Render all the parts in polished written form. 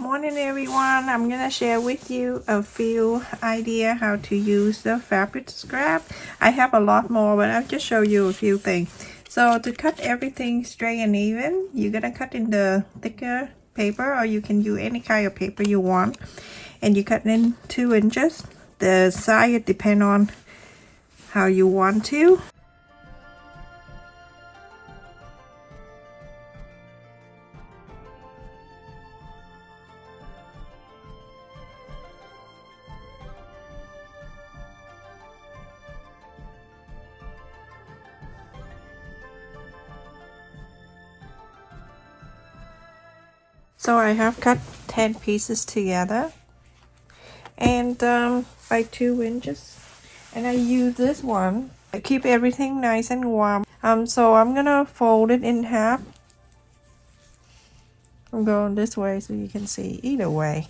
morning everyone. I'm gonna share with you a few idea how to use the fabric scrap. I have a lot more, but I'll just show you a few things. So to cut everything straight and even, you're gonna cut in the thicker paper, or you can use any kind of paper you want, and you cut in 2 inches. The size depend on how you want to. So I have cut 10 pieces together and by 2 inches, and I use this one. I keep everything nice and warm. So I'm gonna fold it in half. I'm going this way so you can see either way.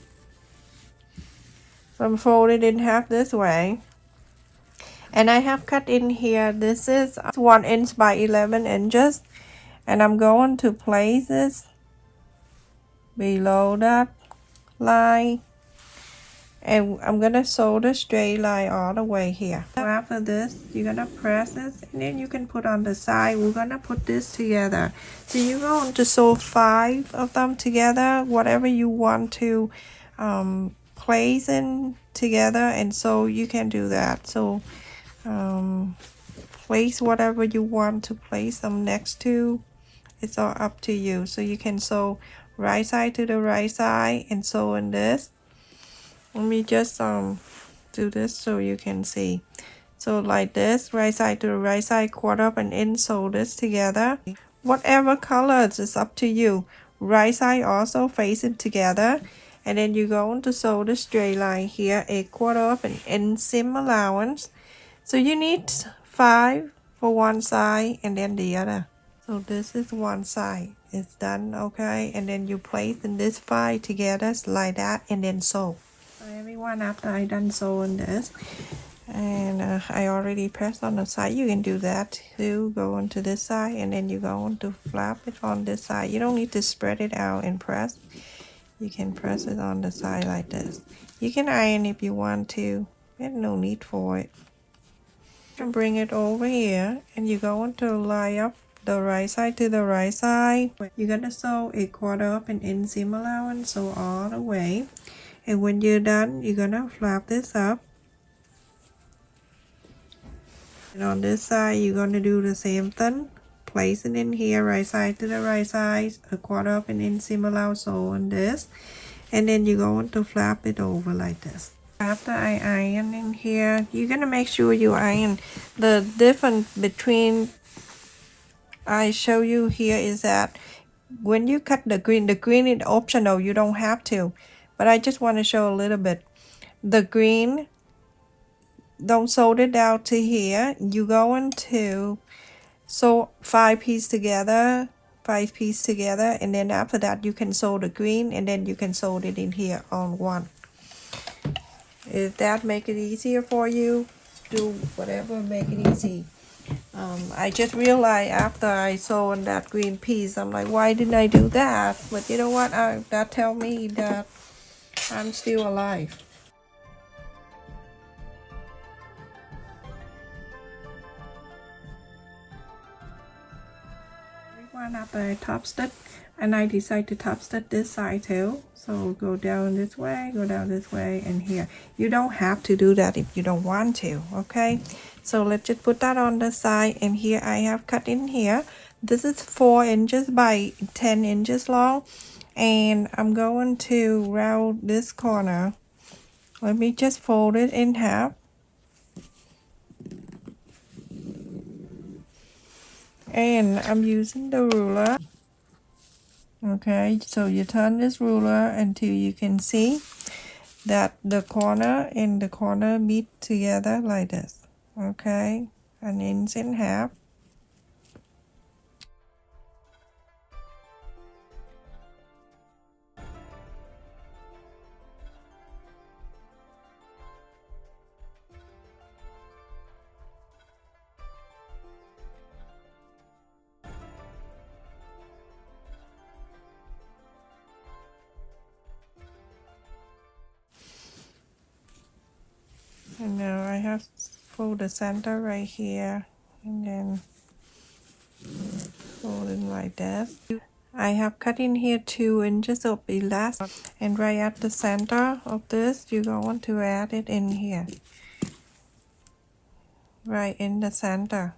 So I'm folded in half this way, and I have cut in here. This is 1 inch by 11 inches, and I'm going to place this below that line, and I'm gonna sew the straight line all the way here. So after this, you're gonna press this, and then you can put on the side. We're gonna put this together. So you're going to sew 5 of them together, whatever you want to place in together, and so you can do that. So place whatever you want to place them next to. It's all up to you. So you can sew right side to the right side and sew in this. Let me just do this so you can see. So like this, right side to the right side, quarter up and in, sew this together. Whatever colors is up to you. Right side also facing together, and then you're going to sew the straight line here, a quarter up and in seam allowance. So you need 5 for one side and then the other. So this is one side. It's done, okay? And then you place in this 5 together like that, and then sew. So everyone, after I done sewing this, and I already pressed on the side, you can do that too. Go into this side, and then you're going to flap it on this side. You don't need to spread it out and press. You can press it on the side like this. You can iron if you want to. There's no need for it. And bring it over here, and you're going to line up the right side to the right side. You're gonna sew a quarter up and in seam allowance, so all the way. And when you're done, you're gonna flap this up. And on this side, you're gonna do the same thing. Place it in here, right side to the right side, a quarter up and in seam allowance, so on this. And then you're going to flap it over like this. After I iron in here, you're gonna make sure you iron. The difference between I show you here is that when you cut the green is optional, you don't have to, but I just want to show a little bit. The green, don't sew it down to here. You going to sew 5 pieces together, and then after that you can sew the green, and then you can sew it in here on one. If that make it easier for you, do whatever make it easy. I just realized after I sewed that green piece, I'm like, why didn't I do that? But you know what? That tell me that I'm still alive. Everyone, after I top stitch, and I decide to top stitch this side too. So go down this way, go down this way, and here. You don't have to do that if you don't want to, okay? So let's just put that on the side, and here I have cut in here. This is 4 inches by 10 inches long, and I'm going to round this corner. Let me just fold it in half. And I'm using the ruler. Okay, so you turn this ruler until you can see that the corner and the corner meet together like this. Okay, an inch and a half. And now I have fold the center right here, and then fold it like that. I have cut in here 2 inches of elastic, and right at the center of this, you're going to add it in here, right in the center.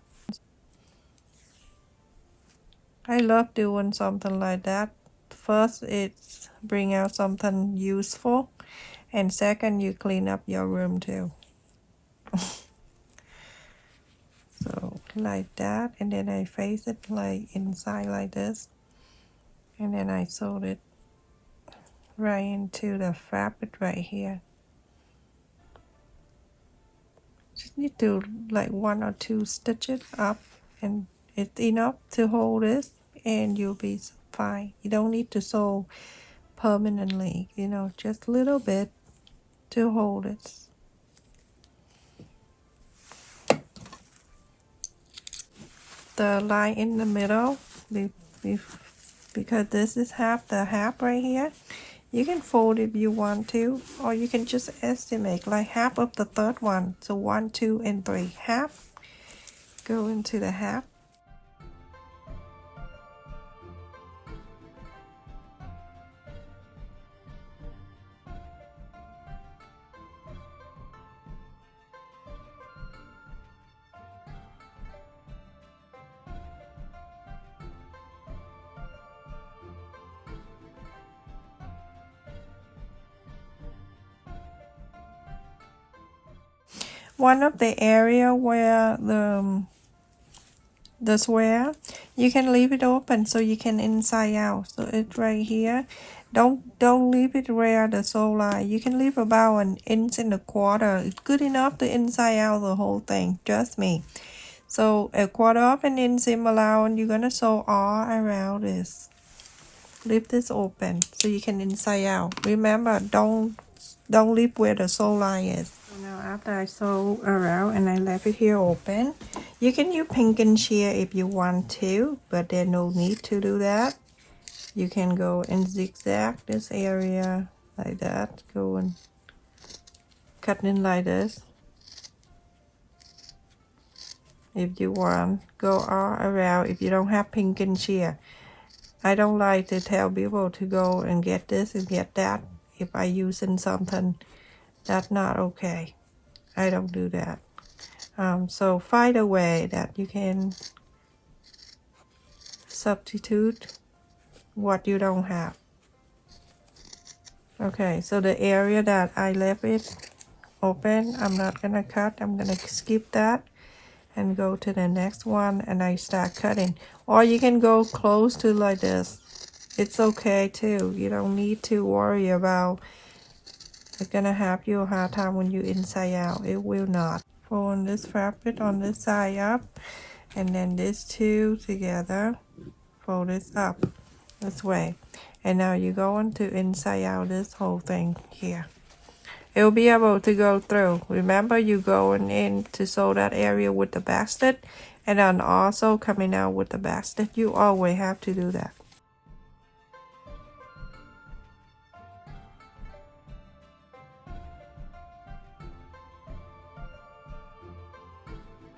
I love doing something like that. First, it's bring out something useful, and second, you clean up your room too. So like that, and then I face it like inside like this, and then I sewed it right into the fabric right here. Just need to like 1 or 2 stitches up, and it's enough to hold this, and you'll be fine. You don't need to sew permanently, you know, just a little bit to hold it. The line in the middle, because this is the half right here, you can fold if you want to, or you can just estimate like half of the third one. So 1, 2, and 3, half go into the half. One of the area where the square, you can leave it open so you can inside out. So it's right here. Don't leave it where the sole line. You can leave about 1 inch and a quarter. It's good enough to inside out the whole thing. Trust me. So 1/4 of an inch seam allowance, you're gonna sew all around this. Leave this open so you can inside out. Remember, don't leave where the sole line is. So now after I sew around and I left it here open, you can use pinking shear if you want to, but there's no need to do that. You can go and zigzag this area like that. Go and cut in like this. If you want, go all around if you don't have pinking shear. I don't like to tell people to go and get this and get that if I using something that's not okay. I don't do that. So find a way that you can substitute what you don't have. Okay, so the area that I left it open, I'm not gonna cut. I'm gonna skip that and go to the next one, and I start cutting. Or you can go close to like this. It's okay too. You don't need to worry about it's gonna have you a hard time when you inside out. It will not. Fold this fabric on this side up, and then these two together. Fold this up this way, and now you're going to inside out this whole thing here. It will be able to go through. Remember, you going in to sew that area with the basket, and then also coming out with the basket. You always have to do that.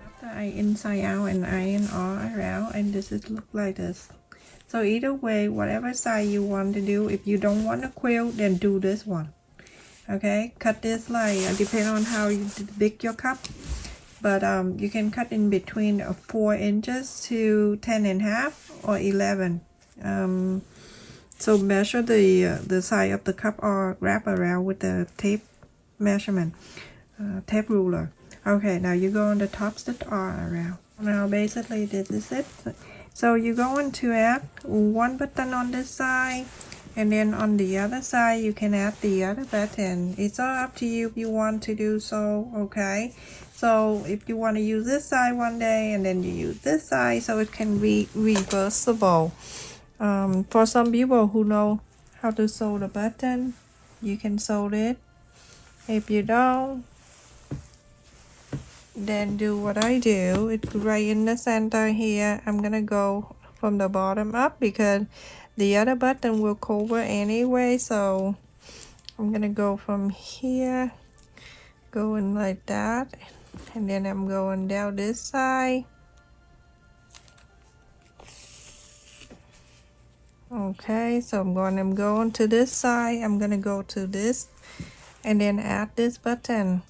After I inside out and iron all around, and this is look like this. So either way, whatever side you want to do, if you don't want a quilt, then do this one. Okay, cut this like depending on how big your cup, but you can cut in between 4 inches to 10.5 or 11. So measure the size of the cup or wrap around with the tape measurement, tape ruler. Okay, now you go on the top stitch all around. Now basically this is it. So you're going to add 1 button on this side, and then on the other side you can add the other button. It's all up to you if you want to do so. Okay, so if you want to use this side one day and then you use this side, so it can be reversible. For some people who know how to sew the button, you can sew it. If you don't, then do what I do. It's right in the center here. I'm gonna go from the bottom up because the other button will cover anyway, so I'm gonna go from here going like that, and then I'm going down this side. Okay, so I'm going to this side. I'm gonna go to this and then add this button.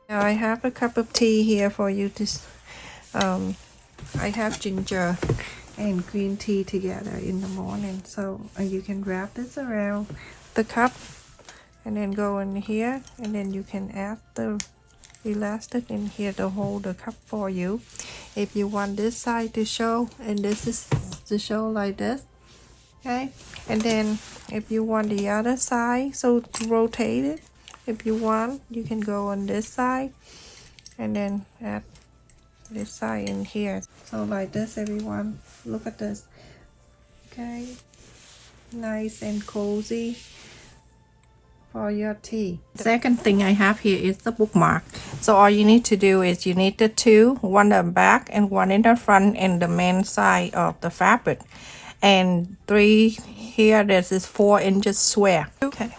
Now I have a cup of tea here for you to, I have ginger and green tea together in the morning, so you can wrap this around the cup and then go in here, and then you can add the elastic in here to hold the cup for you. If you want this side to show and this is to show like this, okay, and then if you want the other side, so to rotate it, if you want, you can go on this side and then add this side in here, so like this. Everyone, look at this. Okay, nice and cozy for your tea. The second thing I have here is the bookmark. So all you need to do is you need the two, one in the back and one in the front and the main side of the fabric, and three here. This is 4 inches square. Okay,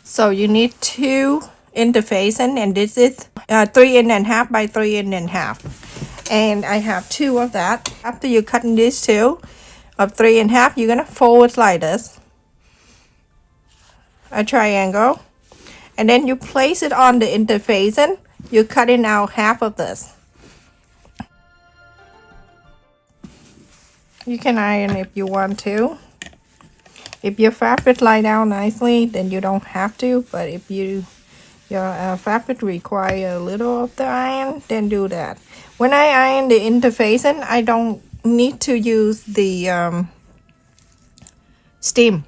so you need two interfacing, and this is 3.5 by 3.5, and I have two of that. After you cutting these two of 3.5, you're gonna fold it like this, a triangle, and then you place it on the interfacing. You're cutting out half of this. You can iron if you want to. If your fabric lie down nicely, then you don't have to, but if your fabric require a little of the iron, then do that. When I iron the interfacing, I don't need to use the steam.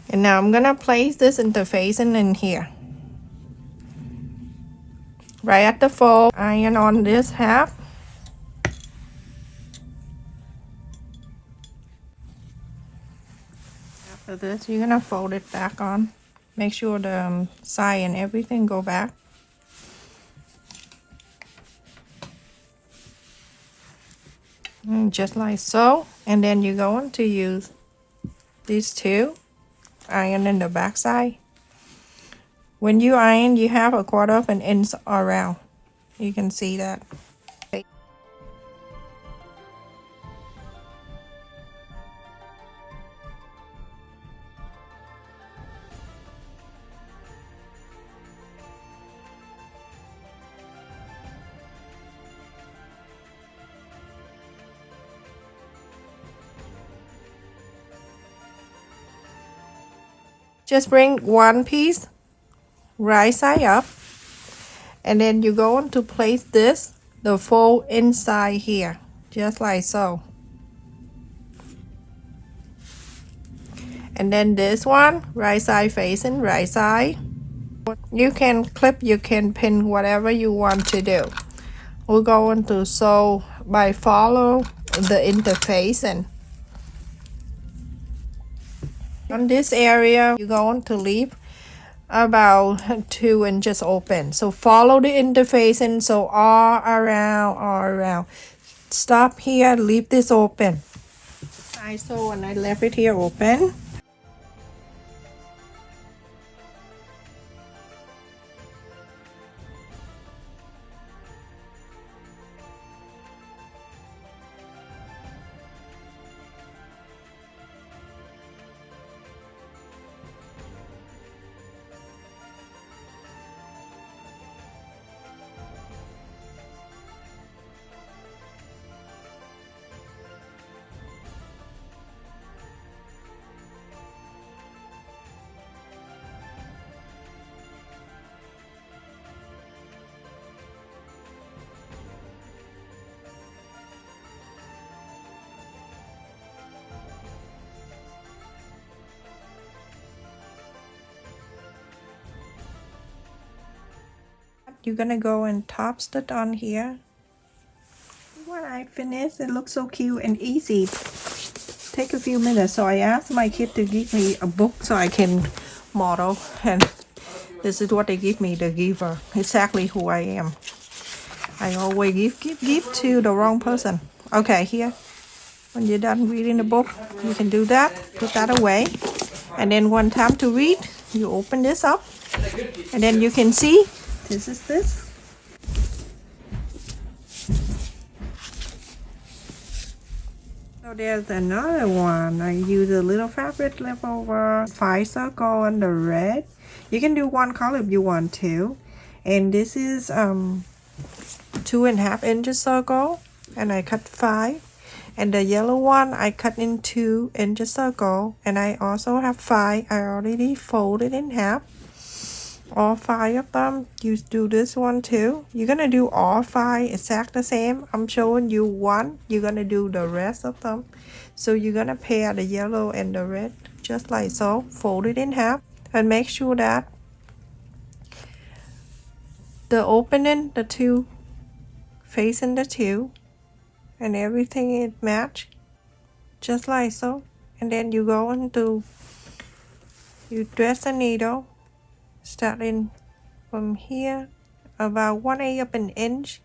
And now I'm gonna place this interfacing in here. Right at the fold, iron on this half. After this, you're gonna fold it back on. Make sure the side and everything go back. Just like so. And then you're going to use these two, iron in the back side. When you iron, you have a 1/4 of an inch around. You can see that. Just bring one piece right side up, and then you're going to place this, the fold inside here, just like so. And then this one, right side facing right side. You can clip, you can pin, whatever you want to do. We're going to sew by follow the interfacing. On this area, you're going to leave about 2 inches open. So follow the interfacing, so all around. Stop here, leave this open. I sew and I left it here open. you're gonna go and top stitch on here. When I finish, it looks so cute and easy. Take a few minutes. So I asked my kid to give me a book so I can model, and this is what they give me, the giver, exactly who I am. I always give to the wrong person. Okay, here, when you're done reading the book, you can do that, put that away, and then one time to read, you open this up, and then you can see, this is this. So there's another one. I use a little fabric leftover, 5 circle on the red. You can do one color if you want to. And this is 2.5 inches circle, and I cut 5. And the yellow one I cut in 2 inches circle, and I also have 5. I already folded in half. All 5 of them. You do this one too. You're gonna do all 5 exact the same. I'm showing you one. You're gonna do the rest of them. So you're gonna pair the yellow and the red just like so. Fold it in half and make sure that the opening, the two facing the two, and everything is matched just like so. And then you go into, you dress the needle starting from here about 1/8 of an inch,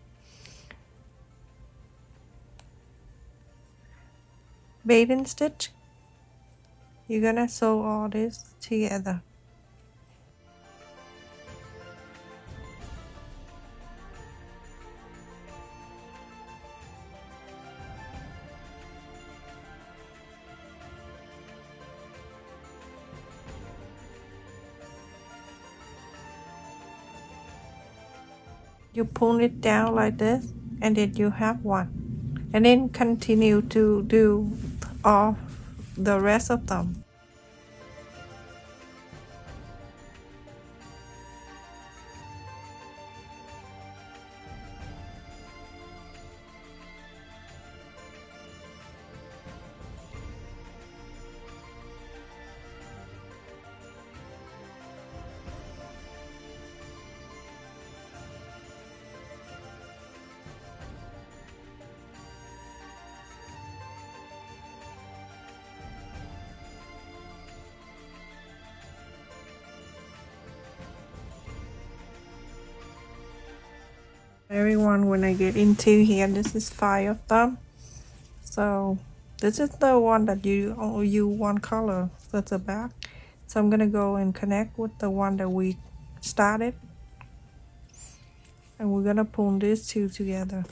bathing stitch. You're gonna sew all this together. You pull it down like this, and then you have one, and then continue to do all the rest of them. Everyone, when I get into here, this is 5 of them. So this is the one that you one color. That's the back. So I'm gonna go and connect with the one that we started, and we're gonna pull these two together.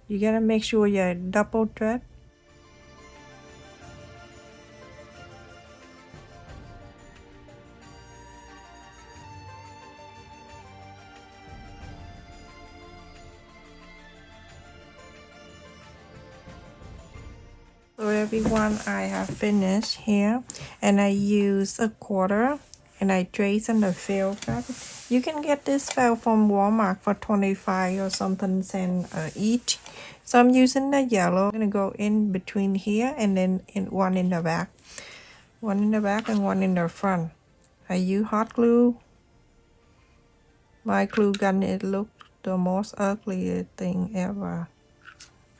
You gotta make sure you double thread. So everyone, I have finished here, and I use a quarter, and I trace on the felt fabric. You can get this felt from Walmart for 25 or something cents each. So I'm using the yellow. I'm gonna go in between here, and then one in the back, one in the back and one in the front. I use hot glue. My glue gun, it looked the most ugly thing ever.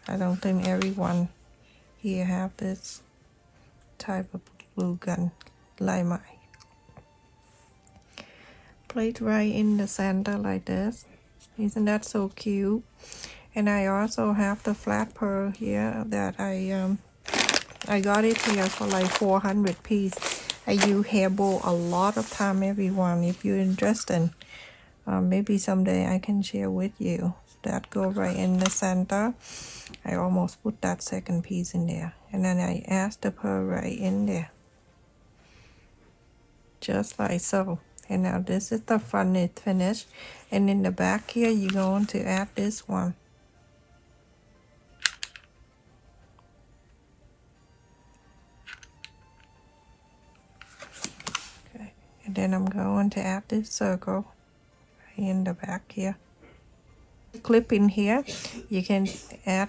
I don't think everyone here have this type of glue gun like mine. Place right in the center like this. Isn't that so cute? And I also have the flat pearl here that I got it here for like 400 pieces. I use hair bow a lot of time, everyone. If you're interested, maybe someday I can share with you. That go right in the center. I almost put that second piece in there, and then I add the pearl right in there, just like so. And now this is the front knit finish, and in the back here you're going to add this one. Okay, and then I'm going to add this circle right in the back here. Clip in here, you can add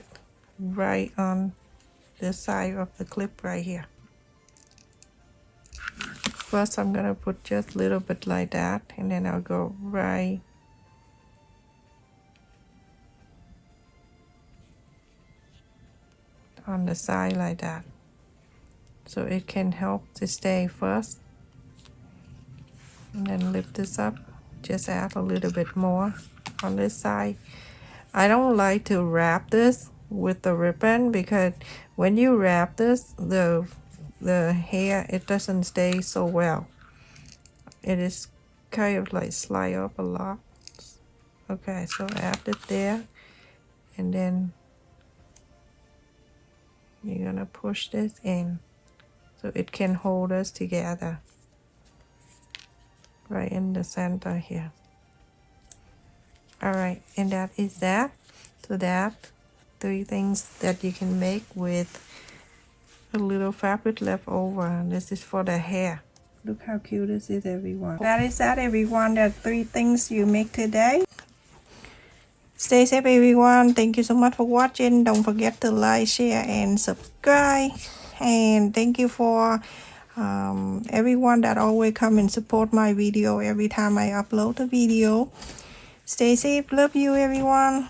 right on the side of the clip right here. First I'm gonna put just a little bit like that, and then I'll go right on the side like that, so it can help to stay first. And then lift this up, just add a little bit more on this side. I don't like to wrap this with the ribbon, because when you wrap this, the hair, it doesn't stay so well. It is kind of like slide up a lot. Okay, so add it there, and then you're gonna push this in so it can hold us together right in the center here. All right, and that is that. So that 3 things that you can make with a little fabric left over. This is for the hair. Look how cute this is, everyone. That is that, everyone. There are 3 things you make today. Stay safe, everyone. Thank you so much for watching. Don't forget to like, share, and subscribe. And thank you for everyone that always come and support my video every time I upload a video. Stay safe. Love you, everyone.